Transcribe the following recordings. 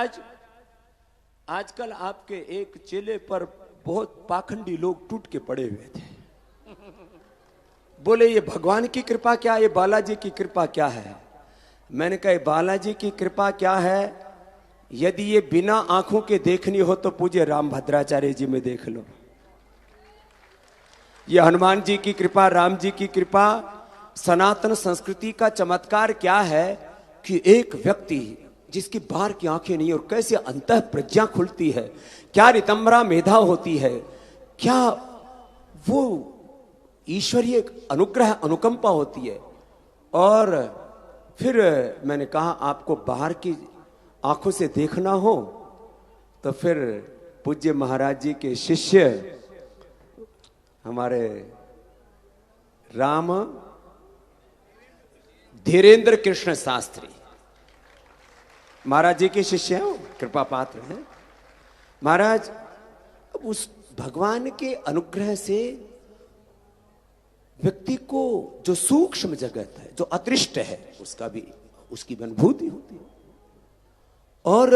महाराज, आजकल आपके एक चेले पर बहुत पाखंडी लोग टूट के पड़े हुए थे। बोले ये भगवान की कृपा क्या, ये बालाजी की कृपा क्या है? मैंने कहा बालाजी की कृपा क्या है, यदि ये बिना आंखों के देखनी हो तो पूज्य राम भद्राचार्य जी में देख लो। ये हनुमान जी की कृपा, राम जी की कृपा। सनातन संस्कृति का चमत्कार क्या है कि एक व्यक्ति जिसकी बाहर की आंखें नहीं और कैसे अंतः प्रज्ञा खुलती है, क्या रितंबरा मेधा होती है, क्या वो ईश्वरीय अनुग्रह अनुकंपा होती है। और फिर मैंने कहा आपको बाहर की आंखों से देखना हो तो फिर पूज्य महाराज जी के शिष्य हमारे राम धीरेन्द्र कृष्ण शास्त्री महाराज जी के शिष्य हैं, कृपा पात्र हैं महाराज। अब उस भगवान के अनुग्रह से व्यक्ति को जो सूक्ष्म जगत है, जो अदृष्ट है, उसका भी उसकी अनुभूति होती है। और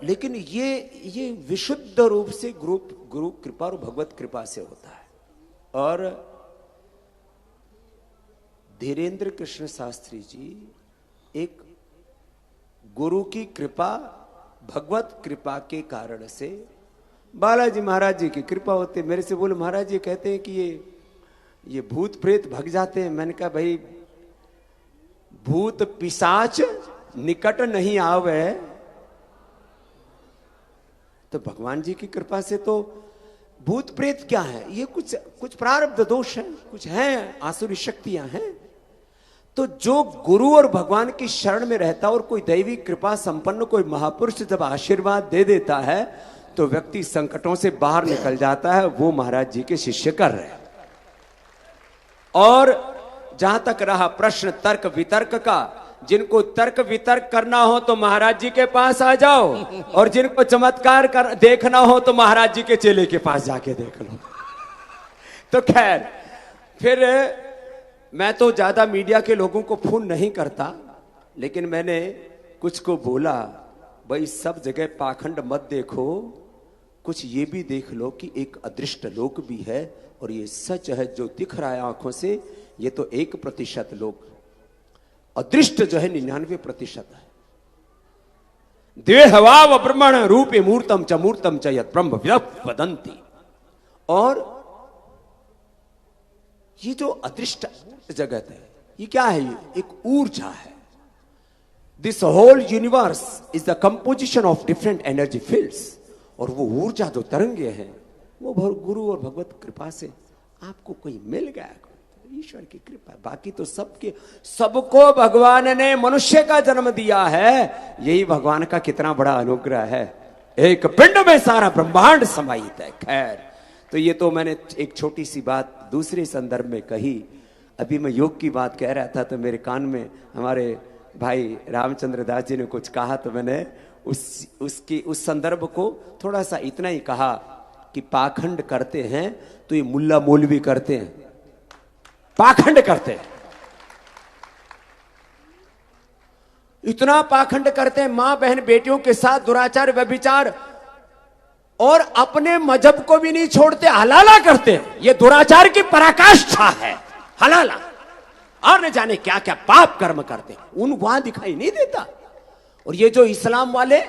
लेकिन ये विशुद्ध रूप से गुरु कृपा और भगवत कृपा से होता है। और धीरेन्द्र कृष्ण शास्त्री जी एक गुरु की कृपा, भगवत कृपा के कारण से बालाजी महाराज जी की कृपा होती है। मेरे से बोले महाराज जी कहते हैं कि ये भूत प्रेत भग जाते हैं। मैंने कहा भाई भूत पिशाच निकट नहीं आवे तो भगवान जी की कृपा से तो भूत प्रेत क्या है, ये कुछ प्रारब्ध दोष है, कुछ है, आसुरी शक्तियां हैं। तो जो गुरु और भगवान की शरण में रहता और कोई दैवी कृपा संपन्न कोई महापुरुष जब आशीर्वाद दे देता है तो व्यक्ति संकटों से बाहर निकल जाता है। वो महाराज जी के शिष्य कर रहे हैं। और जहां तक रहा प्रश्न तर्क वितर्क का, जिनको तर्क वितर्क करना हो तो महाराज जी के पास आ जाओ, और जिनको चमत्कार देखना हो तो महाराज जी के चेले के पास जाके देख लो। तो खैर, फिर मैं तो ज्यादा मीडिया के लोगों को फोन नहीं करता, लेकिन मैंने कुछ को बोला भाई सब जगह पाखंड मत देखो, कुछ ये भी देख लो कि एक अदृष्ट लोक भी है और ये सच है जो दिख रहा है आंखों से। ये तो 1% लोग, अदृष्ट जो है 99% है। देहवाव ब्रह्मण रूपे मूर्तम च यत् ब्रह्म वदन्ति। और ये जो अदृष्ट जगत है ये क्या है, ये एक ऊर्जा है। This whole universe is the composition of different energy fields. और वो ऊर्जा जो तरंगे हैं वो गुरु और भगवत कृपा से आपको कोई मिल गया, ईश्वर की कृपा। बाकी तो सबको भगवान ने मनुष्य का जन्म दिया है, यही भगवान का कितना बड़ा अनुग्रह है। एक पिंड में सारा ब्रह्मांड समाहित है। खैर, तो ये तो मैंने एक छोटी सी बात दूसरे संदर्भ में कही। अभी मैं योग की बात कह रहा था तो मेरे कान में हमारे भाई रामचंद्र दास जी ने कुछ कहा, तो मैंने उस संदर्भ को थोड़ा सा इतना ही कहा कि पाखंड करते हैं तो ये मुल्ला मौलवी करते हैं, पाखंड करते हैं, इतना पाखंड करते हैं। मां बहन बेटियों के साथ दुराचार व्यभिचार, और अपने मजहब को भी नहीं छोड़ते, हलाला करते हैं। ये दुराचार की पराकाष्ठा है, हलाला। और न जाने क्या क्या पाप कर्म करते हैं, उन वहां दिखाई नहीं देता। और ये जो इस्लाम वाले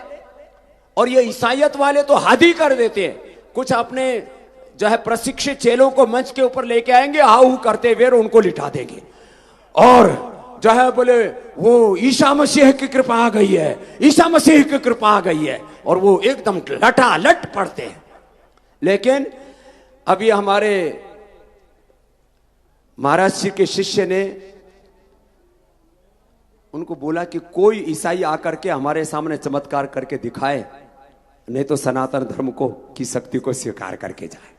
और ये ईसाइयत वाले तो हद ही कर देते हैं। कुछ अपने जो है प्रशिक्षित चेलों को मंच के ऊपर लेके आएंगे, हाउ करते हुए उनको लिटा देंगे, और जो है बोले वो ईसा मसीह की कृपा आ गई है, ईसा मसीह की कृपा आ गई है, और वो एकदम लटालट पड़ते हैं। लेकिन अभी हमारे महाराज जी के शिष्य ने उनको बोला कि कोई ईसाई आकर के हमारे सामने चमत्कार करके दिखाए, नहीं तो सनातन धर्म को की शक्ति को स्वीकार करके जाए।